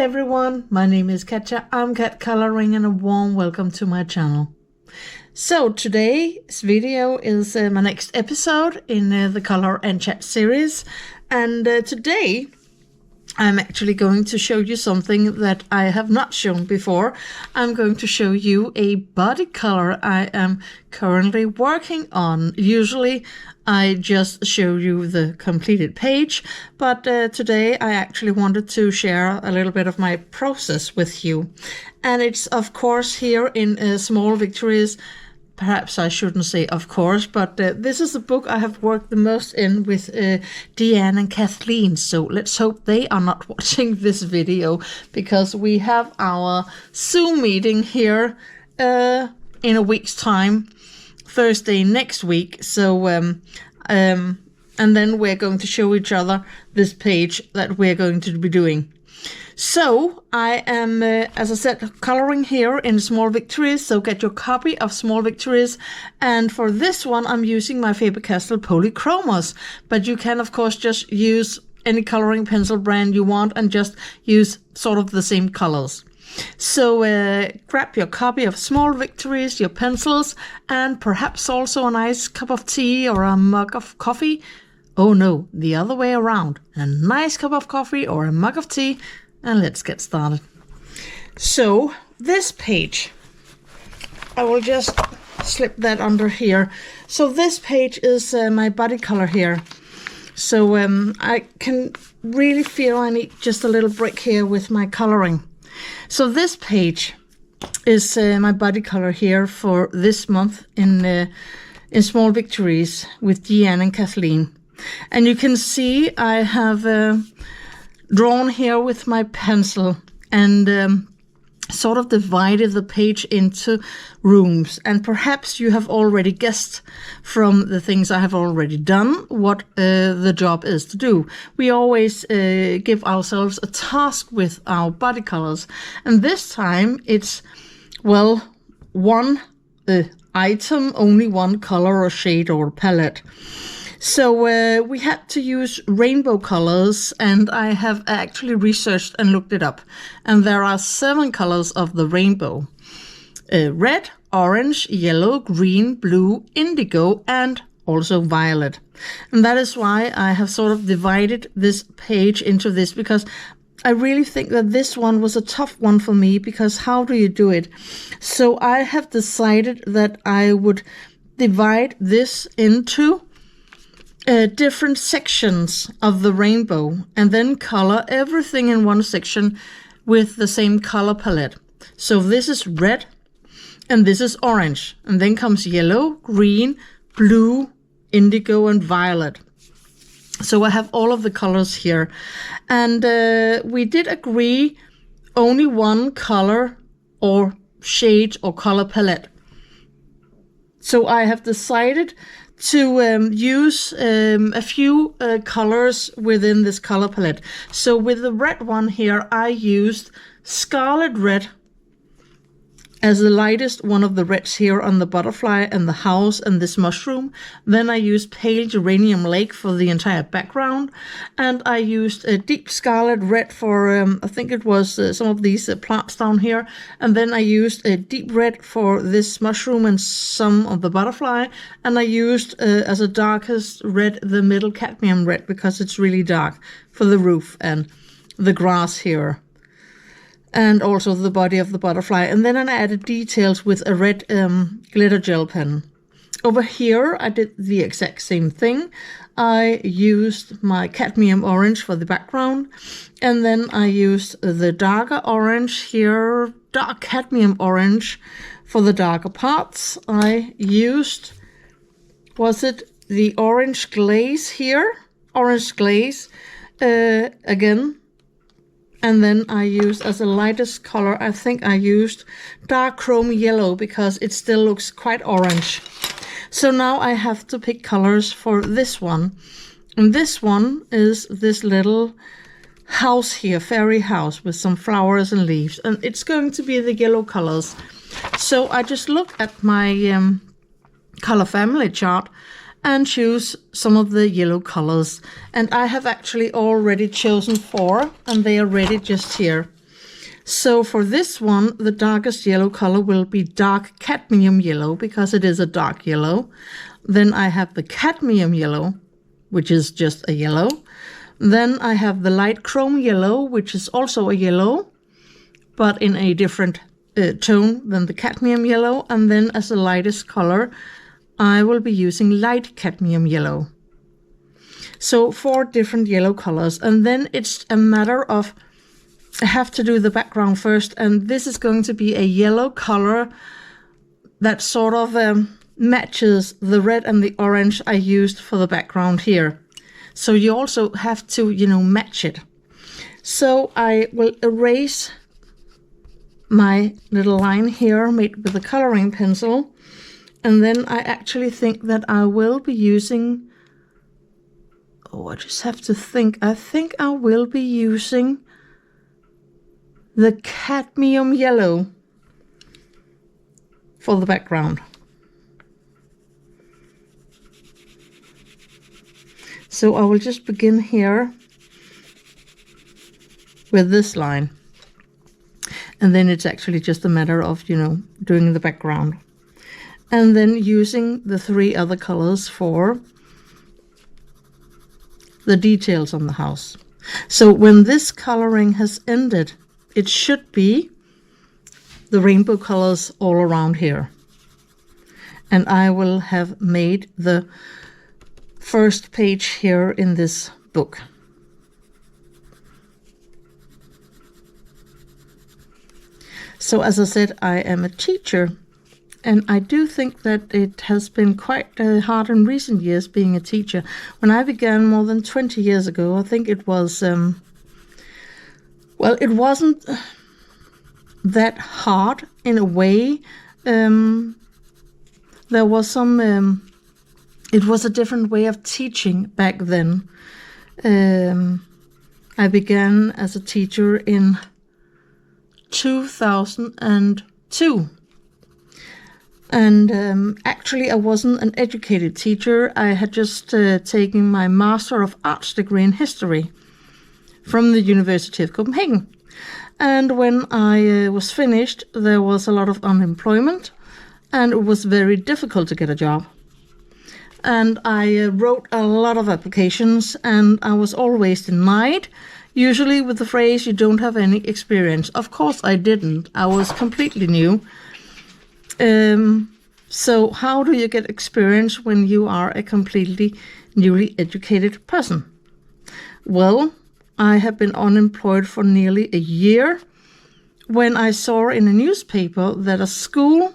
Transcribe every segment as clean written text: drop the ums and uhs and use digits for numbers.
Hi everyone, my name is Katja, I'm Cat Coloring, and a warm welcome to my channel. So today's video is my next episode in the Color and Chat series, and today I'm actually going to show you something that I have not shown before. I'm going to show you a body color I am currently working on. Usually I just show you the completed page, but today I actually wanted to share a little bit of my process with you. And it's of course here in Small Victories. Perhaps I shouldn't say of course, but this is the book I have worked the most in with Deanne and Kathleen. So let's hope they are not watching this video, because we have our Zoom meeting here in a week's time, Thursday next week. So and then we're going to show each other this page that we're going to be doing. So I am, as I said, coloring here in Small Victories, so get your copy of Small Victories. And for this one, I'm using my Faber-Castell Polychromos, but you can, of course, just use any coloring pencil brand you want and just use sort of the same colors. So grab your copy of Small Victories, your pencils, and perhaps also a nice cup of tea or a mug of coffee. Oh no, the other way around. A nice cup of coffee or a mug of tea. And let's get started. So this page, I will just slip that under here. So this page is my body color here. So I can really feel I need just a little break here with my coloring. So this page is my body color here for this month in Small Victories with Deanne and Kathleen. And you can see I have drawn here with my pencil and sort of divided the page into rooms. And perhaps you have already guessed from the things I have already done what the job is to do. We always give ourselves a task with our body colors. And this time it's, well, one item, only one color or shade or palette. So we had to use rainbow colors, and I have actually researched and looked it up. And there are 7 colors of the rainbow. Red, orange, yellow, green, blue, indigo, and also violet. And that is why I have sort of divided this page into this, because I really think that this one was a tough one for me, because how do you do it? So I have decided that I would divide this into different sections of the rainbow, and then color everything in one section with the same color palette. So this is red, and this is orange, and then comes yellow, green, blue, indigo, and violet. So I have all of the colors here, and we did agree only one color or shade or color palette. So I have decided to use a few colors within this color palette. So with the red one here, I used Scarlet Red as the lightest one of the reds here on the butterfly and the house and this mushroom. Then I used Pale Geranium Lake for the entire background. And I used a Deep Scarlet Red for, I think it was some of these plants down here. And then I used a Deep Red for this mushroom and some of the butterfly. And I used, as a darkest red, the Middle Cadmium Red, because it's really dark, for the roof and the grass here. And also the body of the butterfly. And then I added details with a red glitter gel pen. Over here, I did the exact same thing. I used my cadmium orange for the background. And then I used the darker orange here, dark cadmium orange for the darker parts. I used, was it the orange glaze here? Orange glaze again. And then I used, as the lightest color, I think I used dark chrome yellow, because it still looks quite orange. So now I have to pick colors for this one. And this one is this little house here, fairy house with some flowers and leaves. And it's going to be the yellow colors. So I just look at my color family chart and choose some of the yellow colors. And I have actually already chosen 4, and they are ready just here. So for this one, the darkest yellow color will be dark cadmium yellow because it is a dark yellow. Then I have the cadmium yellow, which is just a yellow. Then I have the light chrome yellow, which is also a yellow, but in a different tone than the cadmium yellow. And then as the lightest color, I will be using light cadmium yellow. So 4 different yellow colors. And then it's a matter of, I have to do the background first. And this is going to be a yellow color that sort of matches the red and the orange I used for the background here. So you also have to, match it. So I will erase my little line here made with a coloring pencil. And then I actually think that I will be using, I just have to think. I think I will be using the cadmium yellow for the background. So I will just begin here with this line. And then it's actually just a matter of, doing the background. And then using the 3 other colors for the details on the house. So when this coloring has ended, it should be the rainbow colors all around here. And I will have made the first page here in this book. So as I said, I am a teacher, and I do think that it has been quite hard in recent years being a teacher. When I began more than 20 years ago, I think it was, it wasn't that hard in a way. There was some, it was a different way of teaching back then. I began as a teacher in 2002. And actually I wasn't an educated teacher. I had just taken my Master of Arts degree in history from the University of Copenhagen. And when I was finished, there was a lot of unemployment, and it was very difficult to get a job. And I wrote a lot of applications, and I was always denied, usually with the phrase, "You don't have any experience." Of course I didn't. I was completely new. So how do you get experience when you are a completely newly educated person? Well, I have been unemployed for nearly a year when I saw in a newspaper that a school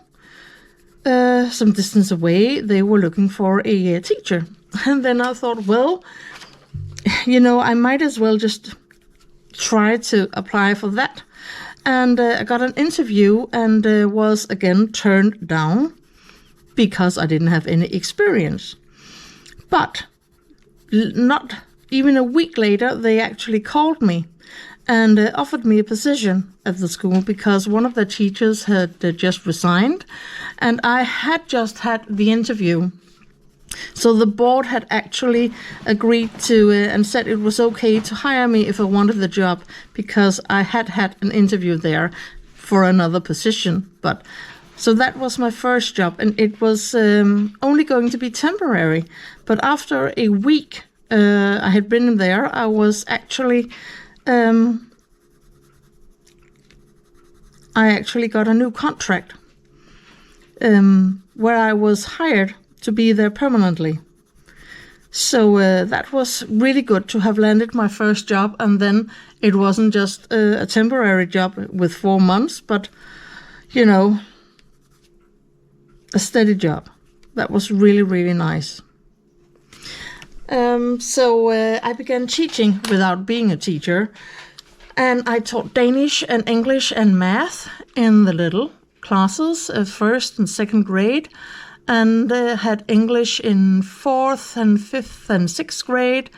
some distance away, they were looking for a teacher. And then I thought, well, I might as well just try to apply for that. And I got an interview and was again turned down because I didn't have any experience. But not even a week later, they actually called me and offered me a position at the school because one of the teachers had just resigned, and I had just had the interview. So the board had actually agreed to and said it was okay to hire me if I wanted the job because I had had an interview there for another position. But so that was my first job, and it was only going to be temporary. But after a week I had been there, I was actually I actually got a new contract where I was hired to be there permanently. So that was really good to have landed my first job, and then it wasn't just a temporary job with 4 months, but a steady job. That was really, really nice. So I began teaching without being a teacher, and I taught Danish and English and math in the little classes, 1st and 2nd grade, and had English in 4th and 5th and 6th grade,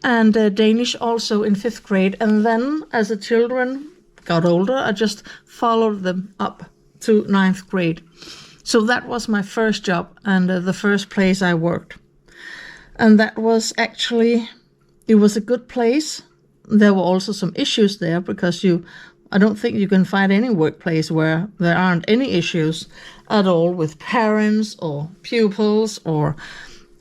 and Danish also in 5th grade. And then as the children got older, I just followed them up to 9th grade. So that was my first job and the first place I worked. And that was actually, it was a good place. There were also some issues there because you I don't think you can find any workplace where there aren't any issues at all with parents or pupils or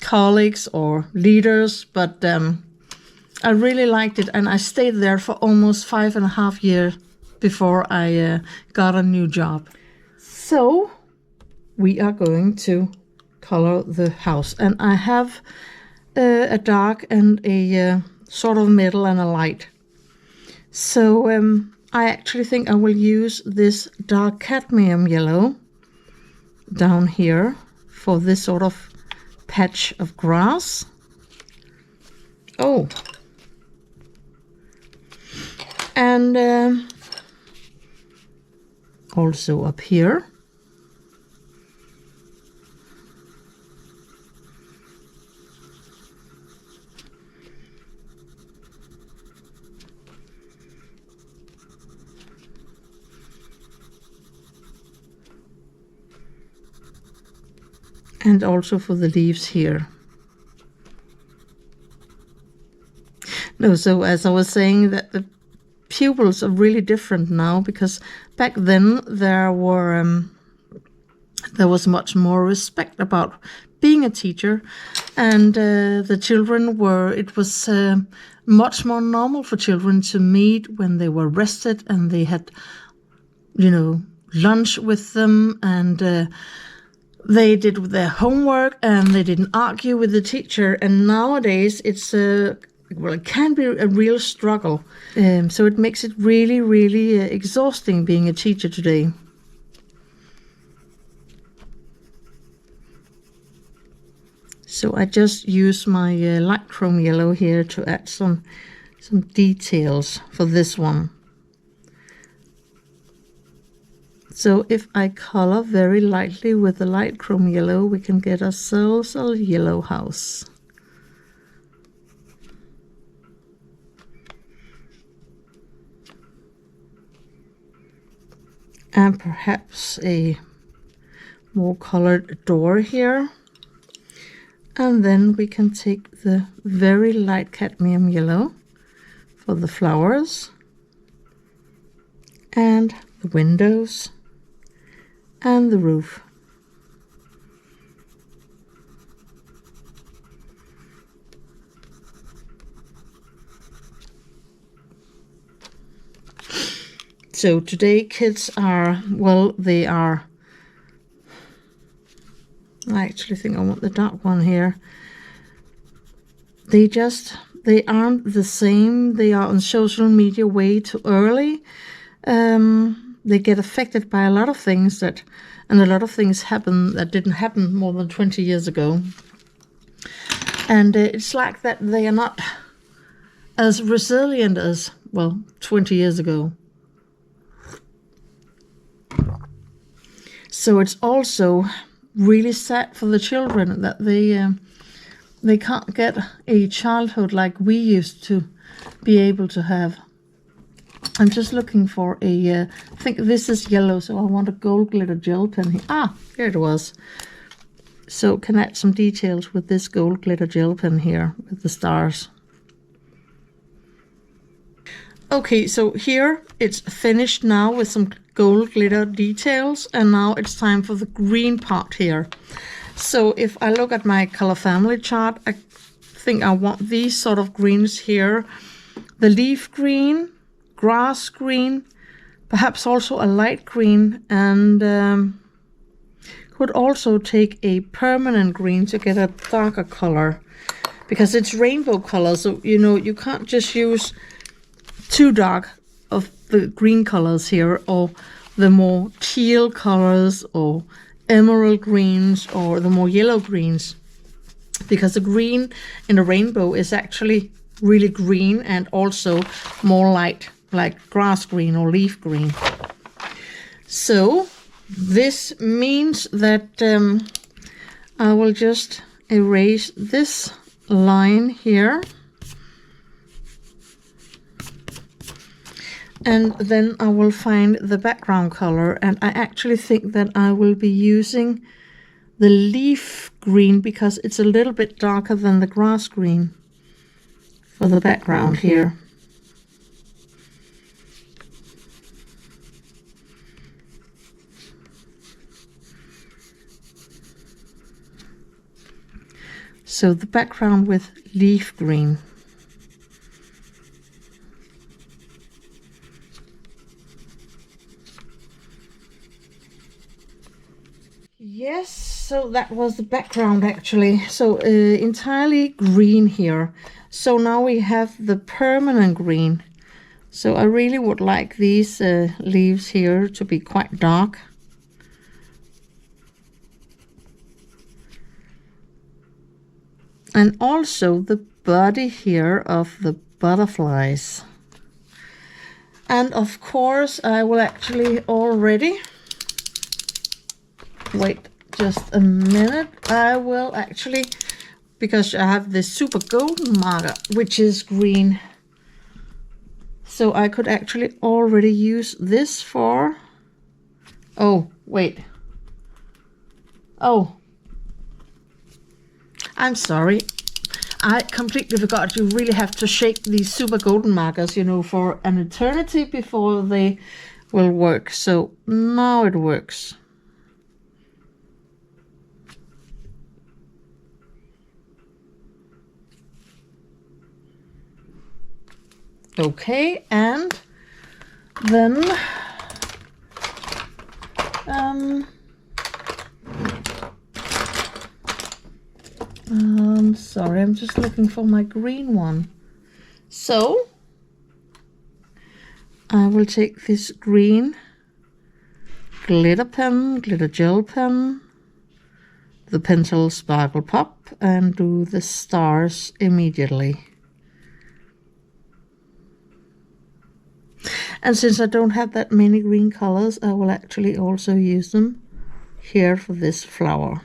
colleagues or leaders, but I really liked it, and I stayed there for almost 5.5 years before I got a new job. So we are going to color the house, and I have a dark and a sort of middle and a light. So I actually think I will use this dark cadmium yellow down here for this sort of patch of grass. Oh, and also up here. And also for the leaves here. No, so as I was saying, that the pupils are really different now, because back then there was much more respect about being a teacher, and the children it was much more normal for children to meet when they were rested, and they had, lunch with them, and they did their homework, and they didn't argue with the teacher. And nowadays it can be a real struggle. So it makes it really, really exhausting being a teacher today. So I just use my light chrome yellow here to add some details for this one. So if I color very lightly with the light chrome yellow, we can get ourselves a yellow house. And perhaps a more colored door here. And then we can take the very light cadmium yellow for the flowers and the windows and the roof. So today kids are, I actually think I want the dark one here. They aren't the same. They are on social media way too early. They get affected by a lot of things and a lot of things happen that didn't happen more than 20 years ago. And it's like that they are not as resilient as, 20 years ago. So it's also really sad for the children that they can't get a childhood like we used to be able to have. I'm just looking for I think this is yellow, so I want a gold glitter gel pen here. Ah, here it was. So can add some details with this gold glitter gel pen here with the stars. Okay, so here it's finished now with some gold glitter details, and now it's time for the green part here. So if I look at my color family chart, I think I want these sort of greens here. The leaf green, grass green, perhaps also a light green, and could also take a permanent green to get a darker color, because it's rainbow color, so you can't just use too dark of the green colors here, or the more teal colors, or emerald greens, or the more yellow greens, because the green in the rainbow is actually really green and also more light, like grass green or leaf green. So this means that I will just erase this line here, and then I will find the background color, and I actually think that I will be using the leaf green because it's a little bit darker than the grass green for the background here. So the background with leaf green. Yes, so that was the background actually. So entirely green here. So now we have the permanent green. So I really would like these leaves here to be quite dark. And also the body here of the butterflies. And of course I will actually already, wait just a minute, I will actually, because I have this super golden marker, which is green. So I could actually already use this for, oh, wait. Oh, I'm sorry. I completely forgot you really have to shake these super golden markers, you know, for an eternity before they will work. So now it works. Okay, and then sorry, I'm just looking for my green one. So I will take this green glitter pen, glitter gel pen, the pencil sparkle pop, and do the stars immediately. And since I don't have that many green colors, I will actually also use them here for this flower.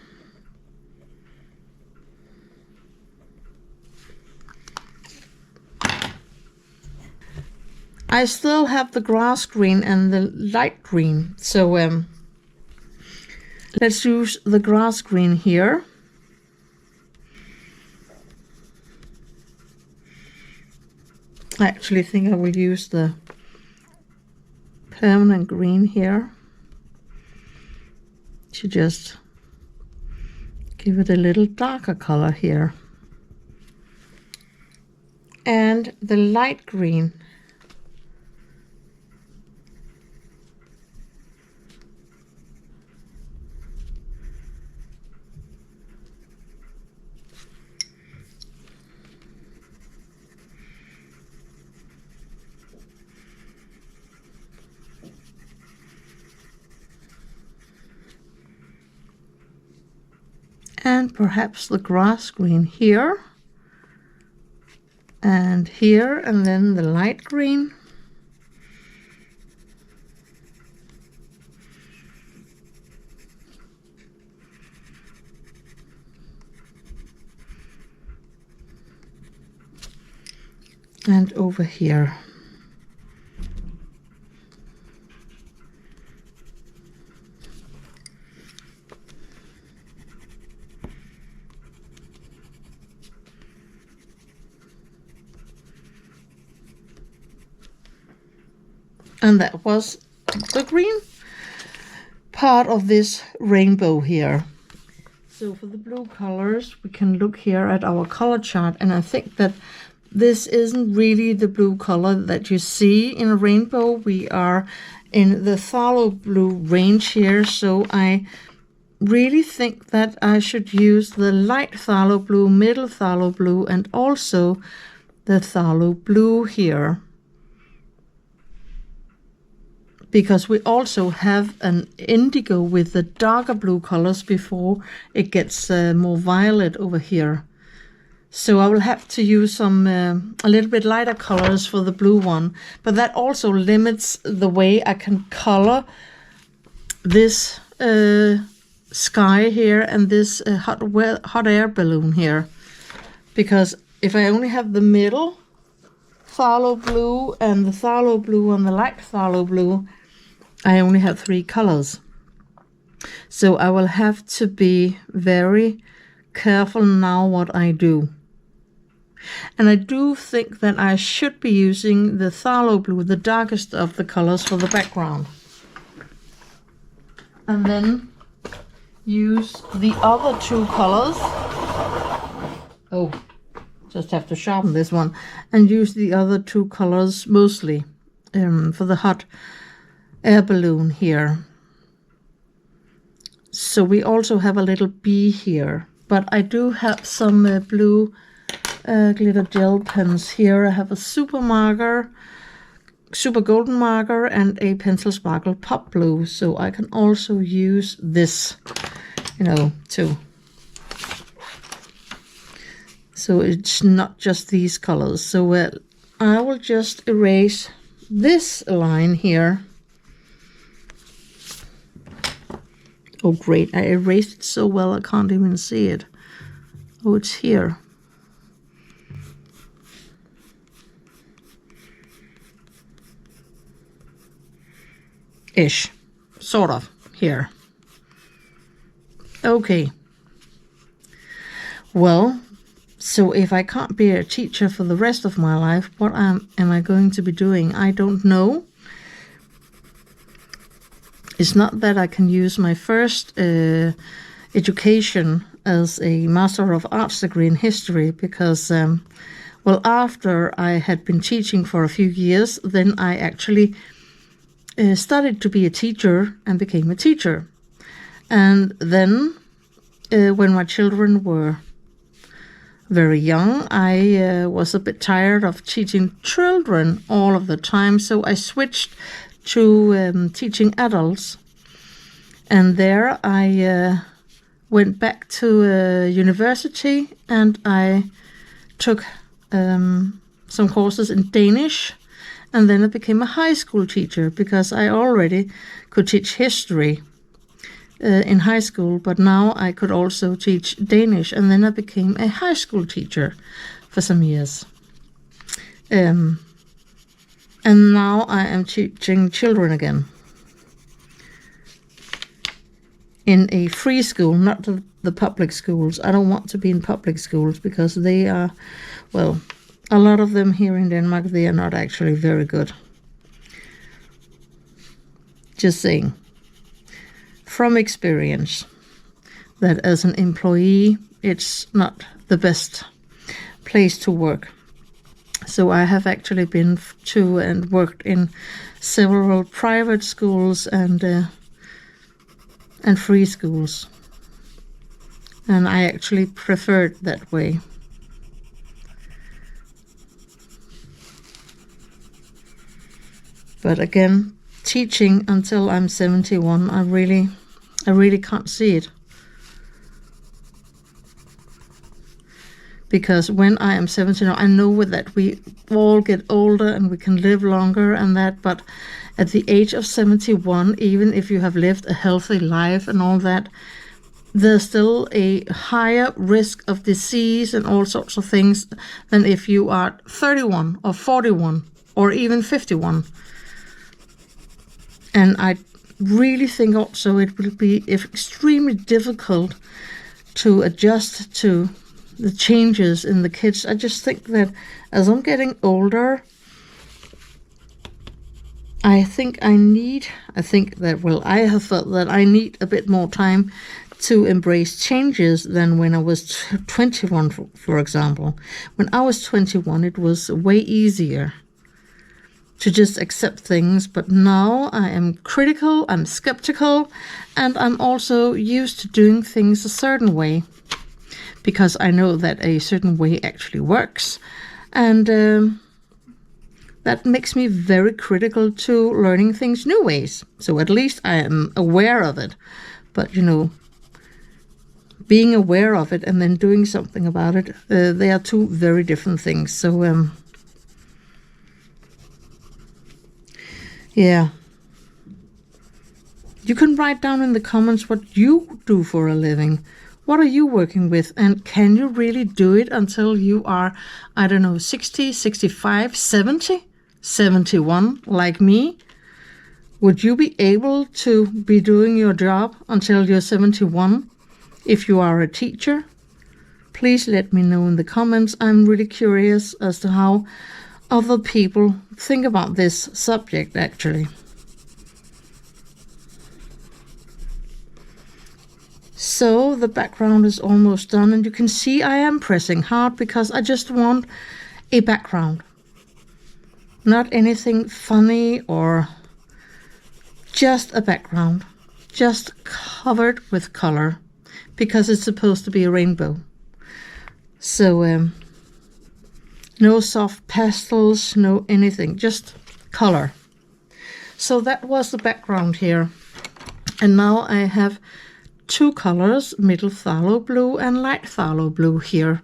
I still have the grass green and the light green, so let's use the grass green here. I actually think I will use the permanent green here to just give it a little darker color here. And the light green. And perhaps the grass green here, and here, and then the light green. And over here. And that was the green part of this rainbow here. So for the blue colors, we can look here at our color chart, and I think that this isn't really the blue color that you see in a rainbow. We are in the phthalo blue range here, so I really think that I should use the light phthalo blue, middle phthalo blue, and also the phthalo blue here. Because we also have an indigo with the darker blue colors before it gets more violet over here. So I will have to use some a little bit lighter colors for the blue one, but that also limits the way I can color this sky here and this hot air balloon here. Because if I only have the middle phthalo blue and the phthalo blue and the light phthalo blue, I only have 3 colors. So I will have to be very careful now what I do. And I do think that I should be using the phthalo blue, the darkest of the colors, for the background. And then use the other 2 colors Oh, just have to sharpen this one and use the other two colors mostly for the hot air balloon here. So we also have a little bee here, but I do have some blue glitter gel pens here. I have a super golden marker and a pencil sparkle pop blue, so I can also use this, too. So it's not just these colors. So I will just erase this line here. Oh great, I erased it so well I can't even see it. Oh, it's here. Ish, sort of, here. Okay. Well, so if I can't be a teacher for the rest of my life, what am I going to be doing? I don't know. It's not that I can use my first education as a Master of Arts degree in history, because, after I had been teaching for a few years, then I actually started to be a teacher and became a teacher. And then when my children were very young, I was a bit tired of teaching children all of the time, so I switched to teaching adults. And there I went back to university and I took some courses in Danish, and then I became a high school teacher because I already could teach history in high school, but now I could also teach Danish, and then I became a high school teacher for some years. And now I am teaching children again in a free school, not the public schools. I don't want to be in public schools because they are, a lot of them here in Denmark, they are not actually very good. Just saying. From experience, that as an employee, it's not the best place to work. So I have actually been to and worked in several private schools and free schools, and I actually prefer it that way. But again, teaching until I'm 71, I really can't see it. Because when I am 71, I know that we all get older and we can live longer and that, but at the age of 71, even if you have lived a healthy life and all that, there's still a higher risk of disease and all sorts of things than if you are 31 or 41 or even 51. And I really think also it will be extremely difficult to adjust to the changes in the kids. I just think that as I'm getting older, I have felt that I need a bit more time to embrace changes than when I was 21, for example. When I was 21, it was way easier to just accept things, but now I am critical, I'm skeptical, and I'm also used to doing things a certain way because I know that a certain way actually works, and that makes me very critical to learning things new ways. So at least I am aware of it, but being aware of it and then doing something about it, they are two very different things. So yeah. You can write down in the comments what you do for a living. What are you working with? And can you really do it until you are, 60, 65, 70, 71, like me? Would you be able to be doing your job until you're 71 if you are a teacher? Please let me know in the comments. I'm really curious as to how other people think about this subject, actually. So the background is almost done, and you can see I am pressing hard because I just want a background. Not anything funny, or just a background. Just covered with color, because it's supposed to be a rainbow. So no soft pastels, no anything, just color. So that was the background here. And now I have two colors, middle phthalo blue and light phthalo blue here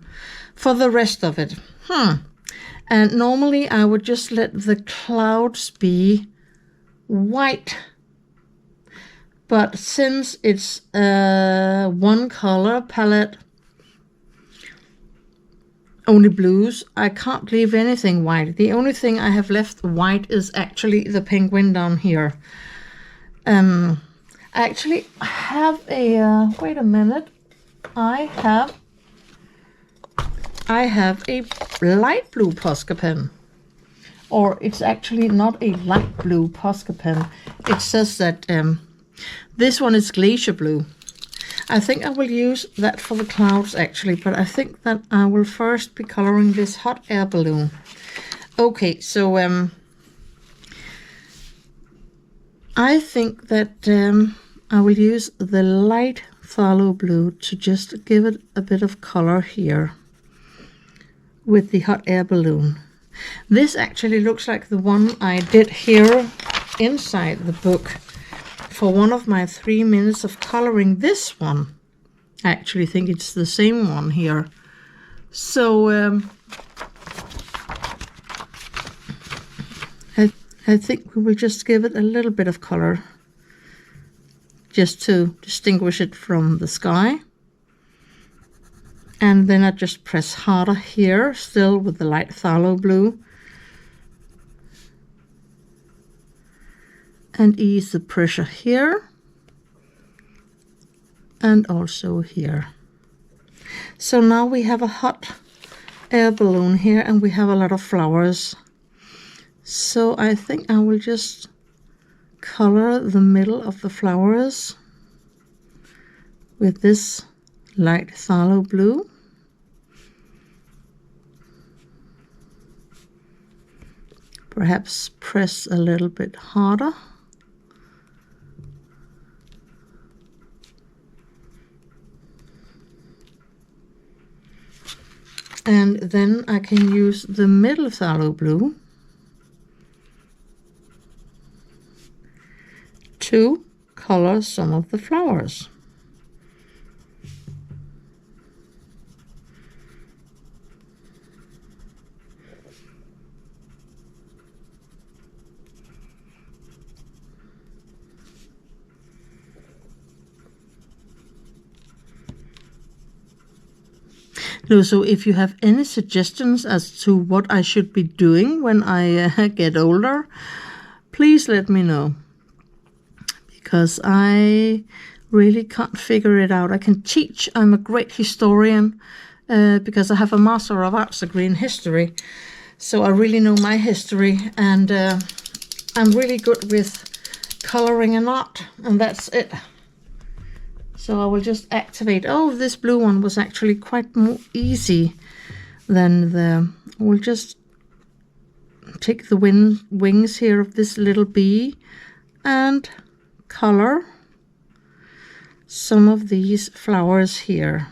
for the rest of it. And normally I would just let the clouds be white. But since it's a one color palette, only blues, I can't leave anything white. The only thing I have left white is actually the penguin down here. I actually have a, wait a minute, I have a light blue Posca pen. Or it's actually not a light blue Posca pen. It says that this one is glacier blue. I think I will use that for the clouds actually, but I think that I will first be coloring this hot air balloon. Okay, so I think that I will use the light phthalo blue to just give it a bit of color here with the hot air balloon. This actually looks like the one I did here inside the book for one of my 3 minutes of coloring. This one, I actually think it's the same one here. So I think we will just give it a little bit of color just to distinguish it from the sky. And then I just press harder here, still with the light phthalo blue. And ease the pressure here. And also here. So now we have a hot air balloon here, and we have a lot of flowers. So I think I will just color the middle of the flowers with this light phthalo blue. Perhaps press a little bit harder. And then I can use the middle phthalo blue to color some of the flowers. So if you have any suggestions as to what I should be doing when I get older, please let me know. Because I really can't figure it out. I can teach. I'm a great historian because I have a Master of Arts degree in history. So I really know my history, and I'm really good with coloring and art, and that's it. So I will just activate. Oh, this blue one was actually quite more easy than the... We'll just take the wings here of this little bee and color some of these flowers here.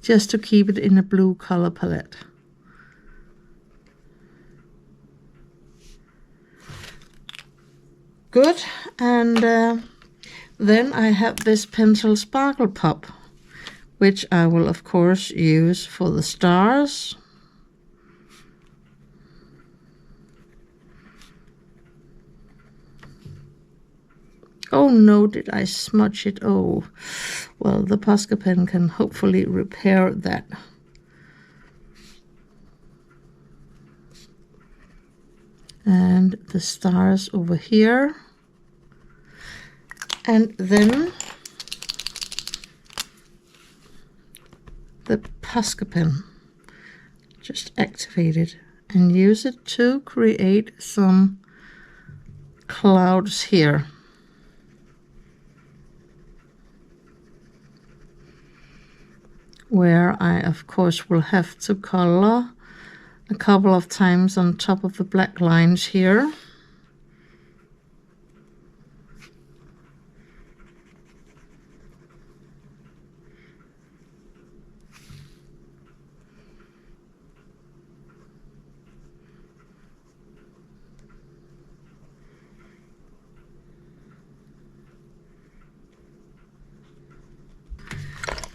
Just to keep it in a blue color palette. Good, and then I have this pencil sparkle pop, which I will of course use for the stars. Oh no, did I smudge it? Oh, well, the Posca pen can hopefully repair that. And the stars over here. And then the Posca pen. Just activate it and use it to create some clouds here. Where I, of course, will have to color a couple of times on top of the black lines here.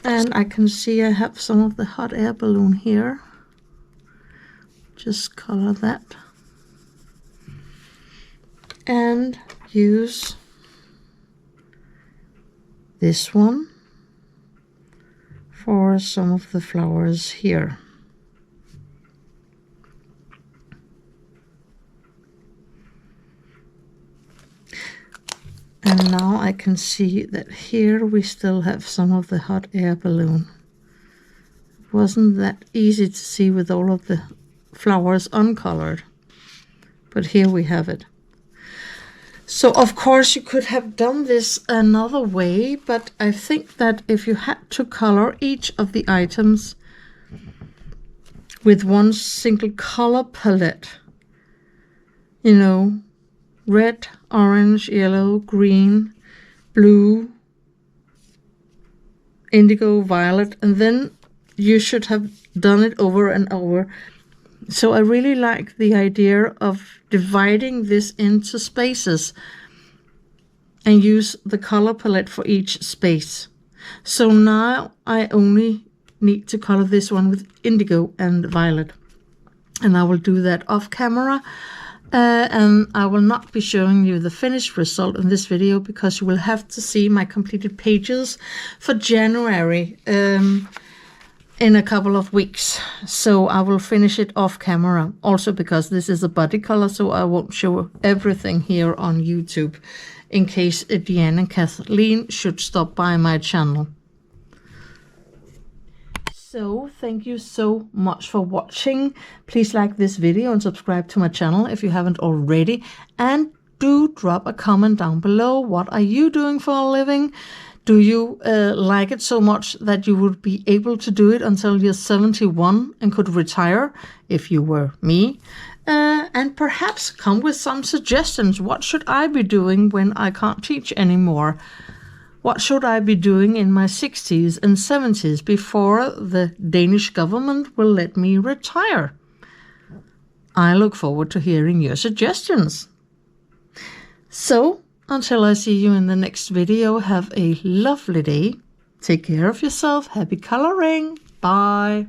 And I can see I have some of the hot air balloon here. Just color that. And use this one for some of the flowers here. And now I can see that here we still have some of the hot air balloon. It wasn't that easy to see with all of the flowers uncolored, but here we have it. So of course you could have done this another way, but I think that if you had to color each of the items with one single color palette, you know, red, orange, yellow, green, blue, indigo, violet, and then you should have done it over and over. So I really like the idea of dividing this into spaces and use the color palette for each space. So now I only need to color this one with indigo and violet, and I will do that off camera. And I will not be showing you the finished result in this video because you will have to see my completed pages for January in a couple of weeks. So I will finish it off camera, also because this is a body color, so I won't show everything here on YouTube in case Deanne and Kathleen should stop by my channel. So thank you so much for watching. Please like this video and subscribe to my channel if you haven't already. And do drop a comment down below. What are you doing for a living? Do you like it so much that you would be able to do it until you're 71 and could retire if you were me? And perhaps come with some suggestions. What should I be doing when I can't teach anymore? What should I be doing in my 60s and 70s before the Danish government will let me retire? I look forward to hearing your suggestions. So, until I see you in the next video, have a lovely day. Take care of yourself. Happy coloring. Bye.